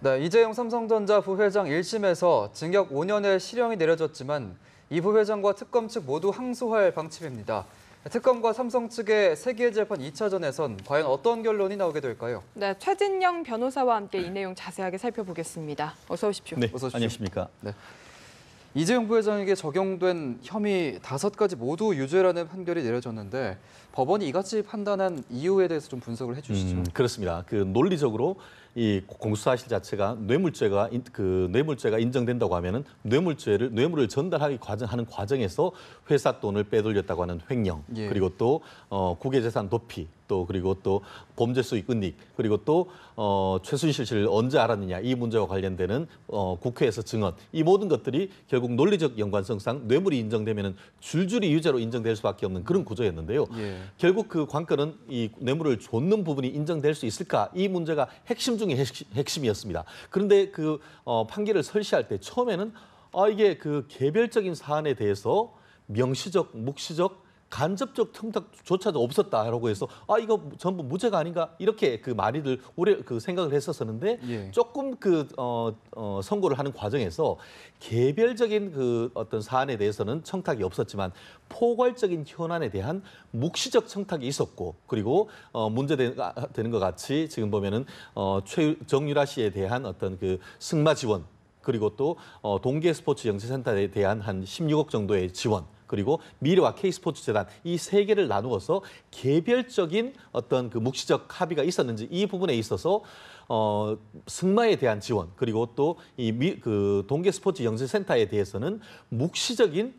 네, 이재용 삼성전자 부회장 1심에서 징역 5년의 실형이 내려졌지만 이 부회장과 특검 측 모두 항소할 방침입니다. 특검과 삼성 측의 세기의 재판 2차전에선 과연 어떤 결론이 나오게 될까요? 네, 최진영 변호사와 함께 이 내용 자세하게 살펴보겠습니다. 어서 오십시오. 네, 어서 오십시오. 안녕하십니까. 네. 이재용 부회장에게 적용된 혐의 5가지 모두 유죄라는 판결이 내려졌는데 법원이 이같이 판단한 이유에 대해서 좀 분석을 해주시죠. 그렇습니다. 그 논리적으로 이 공수사실 자체가 뇌물죄가 인정된다고 하면은 뇌물을 전달하기 하는 과정에서 회사 돈을 빼돌렸다고 하는 횡령, 예. 그리고 또 국외재산 도피, 그리고 또 범죄 수익 은닉, 그리고 또 최순실 씨를 언제 알았느냐 이 문제와 관련되는 국회에서 증언, 이 모든 것들이 결국 논리적 연관성상 뇌물이 인정되면은 줄줄이 유죄로 인정될 수밖에 없는 그런 구조였는데요. 예. 결국 그 관건은 이 뇌물을 줬는 부분이 인정될 수 있을까, 이 문제가 핵심 중에 핵심이었습니다. 그런데 그 판결을 설시할 때 처음에는 이게 그 개별적인 사안에 대해서 명시적, 묵시적, 간접적 청탁조차도 없었다라고 해서 이거 전부 무죄가 아닌가 이렇게 그 많이들 오래 그 생각을 했었었는데 예. 조금 그 선고를 하는 과정에서 개별적인 그 어떤 사안에 대해서는 청탁이 없었지만 포괄적인 현안에 대한 묵시적 청탁이 있었고, 그리고 문제되는 것 같이 지금 보면은 정유라 씨에 대한 어떤 그 승마 지원, 그리고 또 동계 스포츠 영재센터에 대한 한 16억 정도의 지원, 그리고 미래와 K스포츠재단 이 세 개를 나누어서 개별적인 어떤 그 묵시적 합의가 있었는지 이 부분에 있어서 승마에 대한 지원, 그리고 또 그 동계 스포츠 영재센터에 대해서는 묵시적인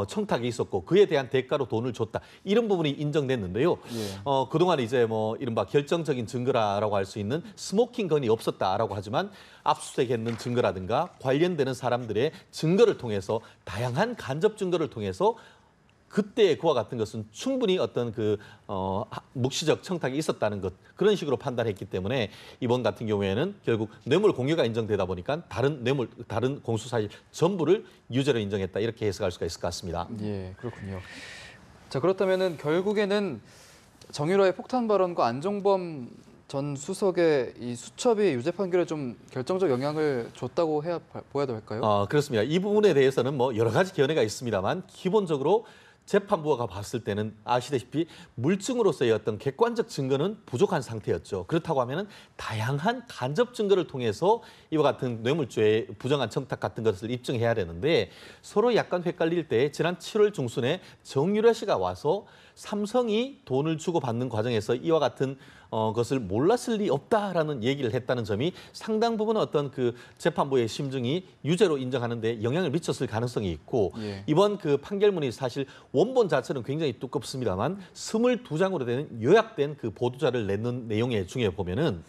청탁이 있었고 그에 대한 대가로 돈을 줬다, 이런 부분이 인정됐는데요. 예. 그동안 이제 뭐 이른바 결정적인 증거라고 할 수 있는 스모킹 건이 없었다라고 하지만 압수수색했는 증거라든가 관련되는 사람들의 증거를 통해서, 다양한 간접 증거를 통해서 그때 그와 같은 것은 충분히 어떤 그 묵시적 청탁이 있었다는 것, 그런 식으로 판단했기 때문에 이번 같은 경우에는 결국 뇌물 공여가 인정되다 보니까 다른 공수사실 전부를 유죄로 인정했다, 이렇게 해석할 수가 있을 것 같습니다. 예, 그렇군요. 자, 그렇다면은 결국에는 정유라의 폭탄 발언과 안종범 전 수석의 이 수첩이 유죄 판결에 좀 결정적 영향을 줬다고 보야 될까요? 그렇습니다. 이 부분에 대해서는 뭐 여러 가지 견해가 있습니다만 기본적으로 재판부가 봤을 때는 아시다시피 물증으로서의 어떤 객관적 증거는 부족한 상태였죠. 그렇다고 하면은 다양한 간접 증거를 통해서 이와 같은 뇌물죄의 부정한 청탁 같은 것을 입증해야 되는데, 서로 약간 헷갈릴 때 지난 7월 중순에 정유라 씨가 와서 삼성이 돈을 주고 받는 과정에서 이와 같은 것을 몰랐을 리 없다라는 얘기를 했다는 점이 상당 부분 어떤 그 재판부의 심증이 유죄로 인정하는 데 영향을 미쳤을 가능성이 있고, 예. 이번 그 판결문이 사실 원본 자체는 굉장히 두껍습니다만 22장으로 되는 요약된 그 보도자를 내는 내용의 중에 보면은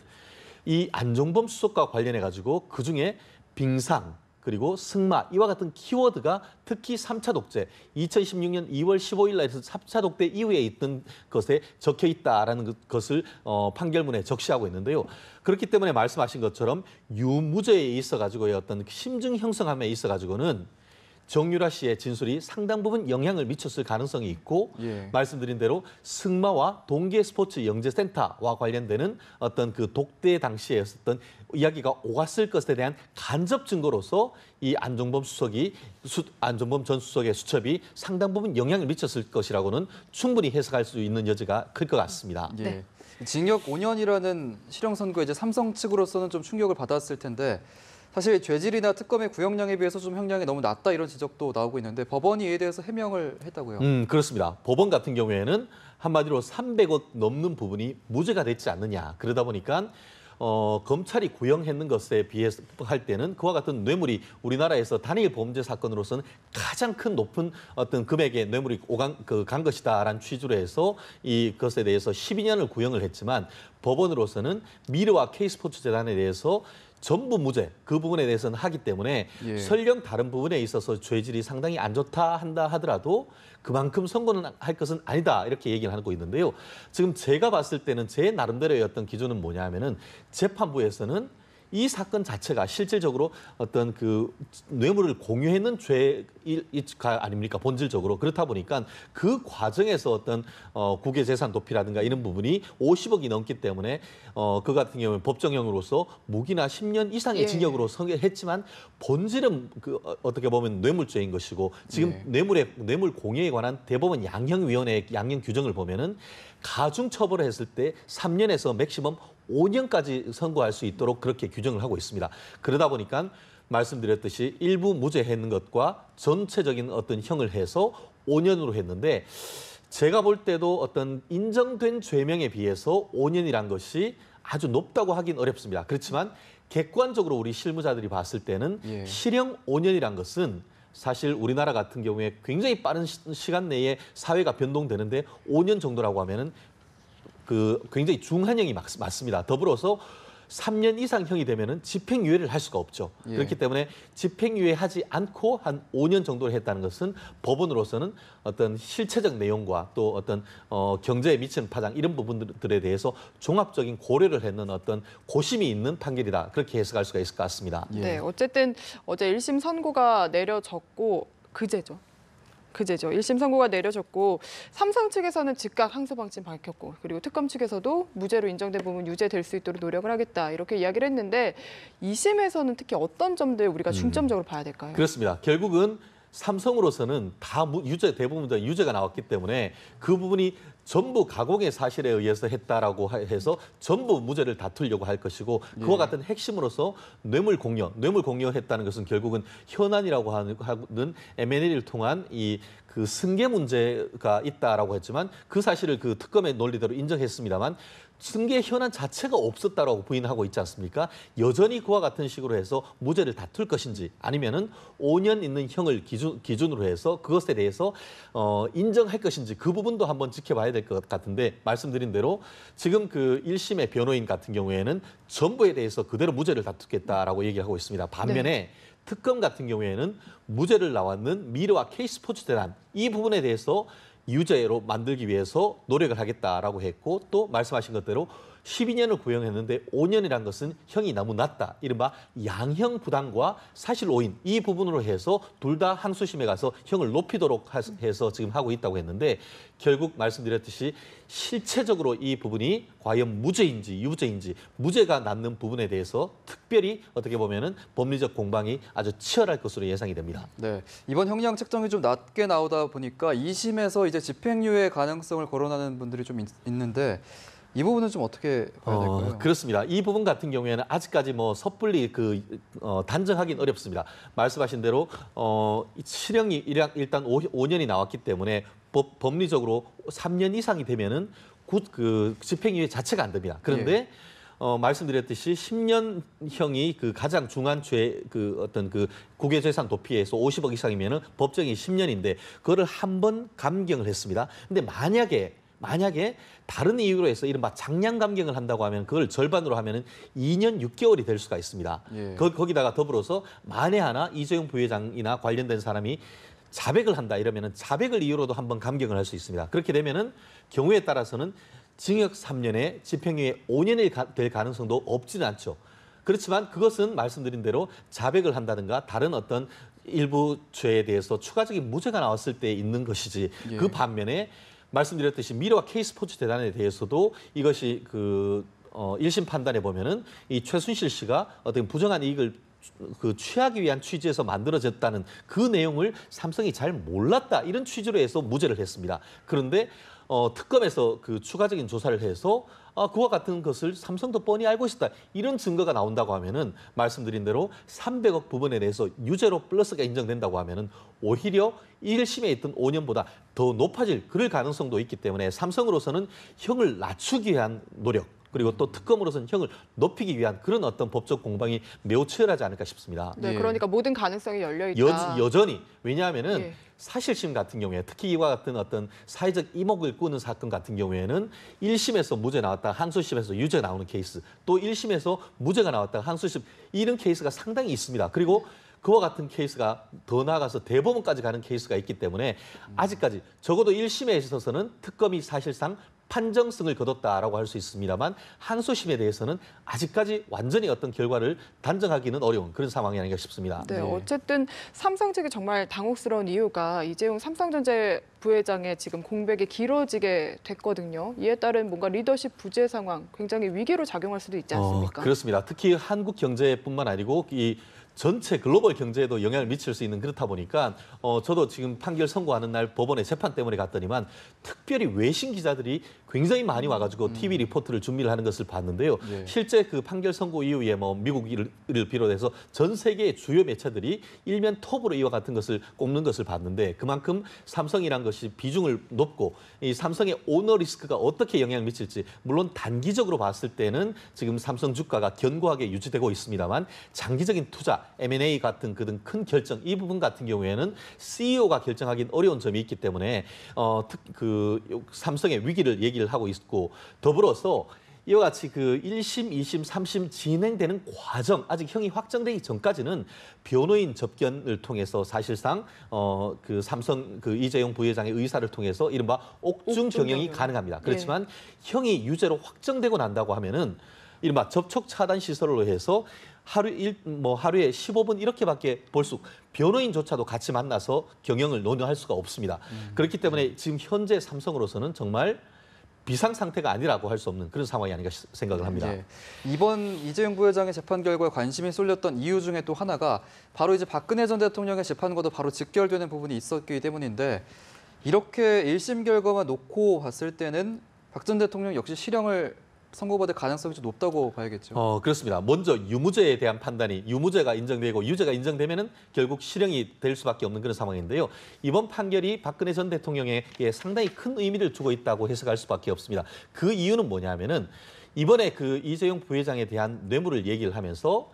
이 안종범 수석과 관련해 가지고 그중에 빙상, 그리고 승마, 이와 같은 키워드가 특히 3차 독재, 2016년 2월 15일 날에서 3차 독재 이후에 있던 것에 적혀 있다라는 것을 판결문에 적시하고 있는데요. 그렇기 때문에 말씀하신 것처럼 유무죄에 있어가지고의 어떤 심증 형성함에 있어가지고는 정유라 씨의 진술이 상당 부분 영향을 미쳤을 가능성이 있고, 예. 말씀드린 대로 승마와 동계 스포츠 영재센터와 관련되는 어떤 그 독대 당시에 있었던 이야기가 오갔을 것에 대한 간접 증거로서 이 안종범 전 수석의 수첩이 상당 부분 영향을 미쳤을 것이라고는 충분히 해석할 수 있는 여지가 클 것 같습니다. 예. 네. 징역 5년이라는 실형 선고에 이제 삼성 측으로서는 좀 충격을 받았을 텐데 사실 죄질이나 특검의 구형량에 비해서 좀 형량이 너무 낮다, 이런 지적도 나오고 있는데 법원이 이에 대해서 해명을 했다고요? 그렇습니다. 법원 같은 경우에는 한마디로 300억 넘는 부분이 무죄가 됐지 않느냐. 그러다 보니까 검찰이 구형했는 것에 비해서 할 때는 그와 같은 뇌물이 우리나라에서 단일 범죄 사건으로서는 가장 큰 높은 어떤 금액의 뇌물이 간 것이다라는 취지로 해서 이것에 대해서 12년을 구형을 했지만, 법원으로서는 미르와 K스포츠재단에 대해서 전부 무죄, 그 부분에 대해서는 하기 때문에 예. 설령 다른 부분에 있어서 죄질이 상당히 안 좋다 한다 하더라도 그만큼 선고는 할 것은 아니다, 이렇게 얘기를 하고 있는데요. 지금 제가 봤을 때는 제 나름대로의 어떤 기준은 뭐냐 하면은 재판부에서는 이 사건 자체가 실질적으로 어떤 그 뇌물을 공유했는 죄가 아닙니까? 본질적으로. 그렇다 보니까 그 과정에서 어떤 국외재산 도피라든가 이런 부분이 50억이 넘기 때문에 그 같은 경우는 법정형으로서 무기나 10년 이상의 예. 징역으로 선고했지만 본질은 어떻게 보면 뇌물죄인 것이고 지금 예. 뇌물 공유에 관한 대법원 양형위원회의 양형 규정을 보면은 가중 처벌을 했을 때 3년에서 맥시멈 5년까지 선고할 수 있도록 그렇게 규정을 하고 있습니다. 그러다 보니까 말씀드렸듯이 일부 무죄했는 것과 전체적인 어떤 형을 해서 5년으로 했는데 제가 볼 때도 어떤 인정된 죄명에 비해서 5년이란 것이 아주 높다고 하긴 어렵습니다. 그렇지만 객관적으로 우리 실무자들이 봤을 때는 예. 실형 5년이란 것은 사실 우리나라 같은 경우에 굉장히 빠른 시간 내에 사회가 변동되는데 5년 정도라고 하면은 그 굉장히 중한형이 맞습니다. 더불어서 3년 이상 형이 되면은 집행유예를 할 수가 없죠. 예. 그렇기 때문에 집행유예하지 않고 한 5년 정도를 했다는 것은 법원으로서는 어떤 실체적 내용과 또 어떤 경제에 미치는 파장 이런 부분들에 대해서 종합적인 고려를 했는 어떤 고심이 있는 판결이다. 그렇게 해석할 수가 있을 것 같습니다. 예. 네, 어쨌든 어제 1심 선고가 내려졌고 그제죠. 1심 선고가 내려졌고 삼성 측에서는 즉각 항소 방침 밝혔고 그리고 특검 측에서도 무죄로 인정된 부분 유죄될 수 있도록 노력을 하겠다 이렇게 이야기를 했는데 2심에서는 특히 어떤 점들 우리가 중점적으로 봐야 될까요? 그렇습니다. 결국은 삼성으로서는 다 대부분 다 유죄가 나왔기 때문에 그 부분이 전부 가공의 사실에 의해서 했다라고 해서 전부 무죄를 다투려고 할 것이고 그와 같은 핵심으로서 뇌물 공여했다는 것은 결국은 현안이라고 하는 M&A를 통한 그 승계 문제가 있다라고 했지만 그 사실을 그 특검의 논리대로 인정했습니다만 승계 현안 자체가 없었다라고 부인하고 있지 않습니까? 여전히 그와 같은 식으로 해서 무죄를 다툴 것인지 아니면은 5년 있는 형을 기준으로 해서 그것에 대해서 인정할 것인지 그 부분도 한번 지켜봐야 될 것 같은데 말씀드린 대로 지금 그 1심의 변호인 같은 경우에는 전부에 대해서 그대로 무죄를 다투겠다라고 얘기를 하고 있습니다. 반면에 특검 같은 경우에는 무죄를 나왔는 미르와 K스포츠대란 이 부분에 대해서 유죄로 만들기 위해서 노력을 하겠다라고 했고 또 말씀하신 것대로 12년을 구형했는데 5년이란 것은 형이 너무 낮다. 이른바 양형 부당과 사실 오인 이 부분으로 해서 둘 다 항소심에 가서 형을 높이도록 해서 지금 하고 있다고 했는데 결국 말씀드렸듯이 실체적으로 이 부분이 과연 무죄인지 유죄인지 무죄가 남는 부분에 대해서 특별히 어떻게 보면은 법리적 공방이 아주 치열할 것으로 예상이 됩니다. 네, 이번 형량 책정이 좀 낮게 나오다 보니까 2심에서 이제 집행유예 가능성을 거론하는 분들이 좀 있는데 이 부분은 좀 어떻게 봐야 될까요? 그렇습니다. 이 부분 같은 경우에는 아직까지 뭐 섣불리 단정하기는 어렵습니다. 말씀하신 대로 실형이 일단 5년이 나왔기 때문에 법리적으로 3년 이상이 되면은 그 집행유예 자체가 안 됩니다. 그런데 말씀드렸듯이 10년형이 그 가장 중한 어떤 그 국외재산 도피에서 50억 이상이면은 법정이 10년인데 그거를 한 번 감경을 했습니다. 근데 만약에 다른 이유로 해서 이른바 장량 감경을 한다고 하면 그걸 절반으로 하면은 2년 6개월이 될 수가 있습니다. 예. 거기다가 더불어서 만에 하나 이재용 부회장이나 관련된 사람이 자백을 한다 이러면은 자백을 이유로도 한번 감경을 할 수 있습니다. 그렇게 되면은 경우에 따라서는 징역 3년에 집행유예 5년이 될 가능성도 없지는 않죠. 그렇지만 그것은 말씀드린 대로 자백을 한다든가 다른 어떤 일부 죄에 대해서 추가적인 무죄가 나왔을 때 있는 것이지 예. 그 반면에 말씀드렸듯이 미르와 K스포츠 재단에 대해서도 이것이 1심 판단에 보면은 이 최순실 씨가 어떤 부정한 이익을 취하기 위한 취지에서 만들어졌다는 그 내용을 삼성이 잘 몰랐다 이런 취지로 해서 무죄를 했습니다. 그런데 특검에서 그 추가적인 조사를 해서 그와 같은 것을 삼성도 뻔히 알고 있었다. 이런 증거가 나온다고 하면은 말씀드린 대로 300억 부분에 대해서 유죄로 플러스가 인정된다고 하면은 오히려 1심에 있던 5년보다 더 높아질 그럴 가능성도 있기 때문에 삼성으로서는 형을 낮추기 위한 노력 그리고 또 특검으로서는 형을 높이기 위한 그런 어떤 법적 공방이 매우 치열하지 않을까 싶습니다. 네, 예. 그러니까 모든 가능성이 열려 있다. 여전히 왜냐하면은 예. 사실심 같은 경우에 특히 이와 같은 어떤 사회적 이목을 꾸는 사건 같은 경우에는 1심에서 무죄 나왔다 항소심에서 유죄 나오는 케이스 또 1심에서 무죄가 나왔다 항소심 이런 케이스가 상당히 있습니다. 그리고 그와 같은 케이스가 더 나아가서 대법원까지 가는 케이스가 있기 때문에 아직까지 적어도 1심에 있어서는 특검이 사실상 판정승을 거뒀다라고 할 수 있습니다만 항소심에 대해서는 아직까지 완전히 어떤 결과를 단정하기는 어려운 그런 상황이 아닌가 싶습니다. 네, 어쨌든 삼성 측이 정말 당혹스러운 이유가 이재용 삼성전자 부회장의 지금 공백이 길어지게 됐거든요. 이에 따른 뭔가 리더십 부재 상황, 굉장히 위기로 작용할 수도 있지 않습니까? 그렇습니다. 특히 한국 경제뿐만 아니고 이 전체 글로벌 경제에도 영향을 미칠 수 있는 그렇다 보니까 저도 지금 판결 선고하는 날 법원에 재판 때문에 갔더니만 특별히 외신 기자들이 굉장히 많이 와가지고 TV 리포트를 준비를 하는 것을 봤는데요. 예. 실제 그 판결 선고 이후에 뭐 미국을 비롯해서 전 세계의 주요 매체들이 일면 톱으로 이와 같은 것을 꼽는 것을 봤는데 그만큼 삼성이란 것이 비중을 높고 이 삼성의 오너 리스크가 어떻게 영향을 미칠지 물론 단기적으로 봤을 때는 지금 삼성 주가가 견고하게 유지되고 있습니다만 장기적인 투자 M&A 같은 그등 큰 결정 이 부분 같은 경우에는 CEO가 결정하기는 어려운 점이 있기 때문에 삼성의 위기를 얘기를 하고 있고 더불어서 이와 같이 그 1심, 2심, 3심 진행되는 과정 아직 형이 확정되기 전까지는 변호인 접견을 통해서 사실상 그 삼성 그 이재용 부회장의 의사를 통해서 이른바 옥중 경영이 가능합니다. 그렇지만 형이 유죄로 확정되고 난다고 하면은 이른바 접촉 차단 시설로 해서 하루에 15분 이렇게밖에 볼 수 변호인조차도 같이 만나서 경영을 논의할 수가 없습니다. 그렇기 때문에 지금 현재 삼성으로서는 정말 비상 상태가 아니라고 할 수 없는 그런 상황이 아닌가 생각을 합니다. 예. 이번 이재용 부회장의 재판 결과에 관심이 쏠렸던 이유 중에 또 하나가 바로 이제 박근혜 전 대통령의 재판과도 바로 직결되는 부분이 있었기 때문인데 이렇게 1심 결과만 놓고 봤을 때는 박 전 대통령 역시 실형을 선고받을 가능성이 좀 높다고 봐야겠죠. 그렇습니다. 먼저 유무죄에 대한 판단이 유무죄가 인정되고 유죄가 인정되면은 결국 실형이 될 수밖에 없는 그런 상황인데요. 이번 판결이 박근혜 전 대통령에게 상당히 큰 의미를 두고 있다고 해석할 수밖에 없습니다. 그 이유는 뭐냐면은 이번에 그 이재용 부회장에 대한 뇌물을 얘기를 하면서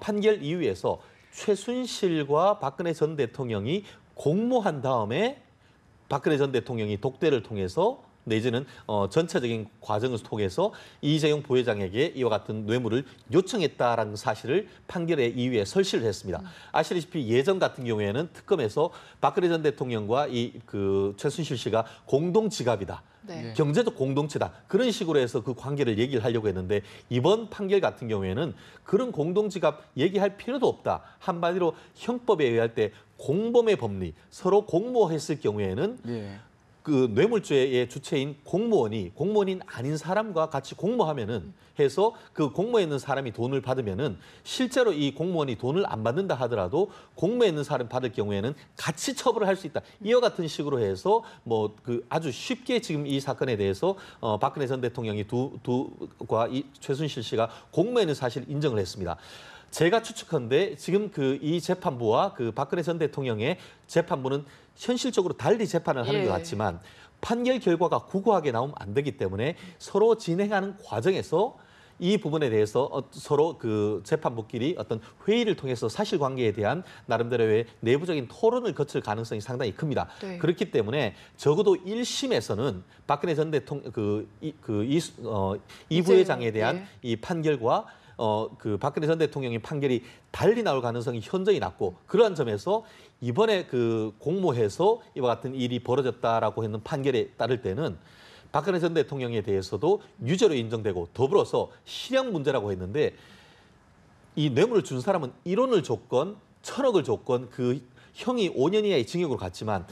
판결 이후에서 최순실과 박근혜 전 대통령이 공모한 다음에 박근혜 전 대통령이 독대를 통해서 내지는 전체적인 과정을 통해서 이재용 부회장에게 이와 같은 뇌물을 요청했다라는 사실을 판결의 이후에 설시를 했습니다. 아시다시피 예전 같은 경우에는 특검에서 박근혜 전 대통령과 그 최순실 씨가 공동 지갑이다. 네. 경제적 공동체다. 그런 식으로 해서 그 관계를 얘기를 하려고 했는데 이번 판결 같은 경우에는 그런 공동지갑 얘기할 필요도 없다. 한마디로 형법에 의할 때 공범의 법리, 서로 공모했을 경우에는 그 뇌물죄의 주체인 공무원인 아닌 사람과 같이 공모하면은 해서 그 공모에 있는 사람이 돈을 받으면은 실제로 이 공무원이 돈을 안 받는다 하더라도 공모에 있는 사람 받을 경우에는 같이 처벌을 할 수 있다. 이와 같은 식으로 해서 뭐 그 아주 쉽게 지금 이 사건에 대해서 박근혜 전 대통령이 두과 이 최순실 씨가 공모에 있는 사실을 인정을 했습니다. 제가 추측컨대 지금 그 이 재판부와 그 박근혜 전 대통령의 재판부는 현실적으로 달리 재판을 하는 것 같지만 판결 결과가 구구하게 나오면 안 되기 때문에 서로 진행하는 과정에서 이 부분에 대해서 서로 그 재판부끼리 어떤 회의를 통해서 사실관계에 대한 나름대로의 내부적인 토론을 거칠 가능성이 상당히 큽니다. 네. 그렇기 때문에 적어도 1심에서는 박근혜 전 대통령 이 부회장에 대한 이 판결과 그 박근혜 전 대통령의 판결이 달리 나올 가능성이 현저히 낮고 그러한 점에서 이번에 그 공모해서 이와 같은 일이 벌어졌다라고 했는 판결에 따를 때는 박근혜 전 대통령에 대해서도 유죄로 인정되고 더불어서 실형 문제라고 했는데 이 뇌물을 준 사람은 1원을 줬건 1,000억을 줬건 그 형이 5년 이하의 징역으로 갔지만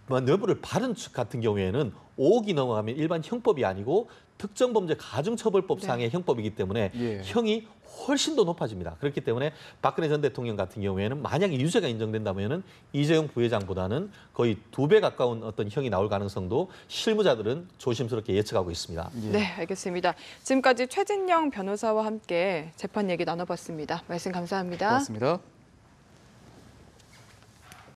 뇌물을 받은 측 같은 경우에는 5억이 넘어가면 일반 형법이 아니고 특정범죄 가중처벌법상의 형법이기 때문에 형이 훨씬 더 높아집니다. 그렇기 때문에 박근혜 전 대통령 같은 경우에는 만약에 유죄가 인정된다면 이재용 부회장보다는 거의 2배 가까운 어떤 형이 나올 가능성도 실무자들은 조심스럽게 예측하고 있습니다. 네, 알겠습니다. 지금까지 최진영 변호사와 함께 재판 얘기 나눠봤습니다. 말씀 감사합니다. 고맙습니다.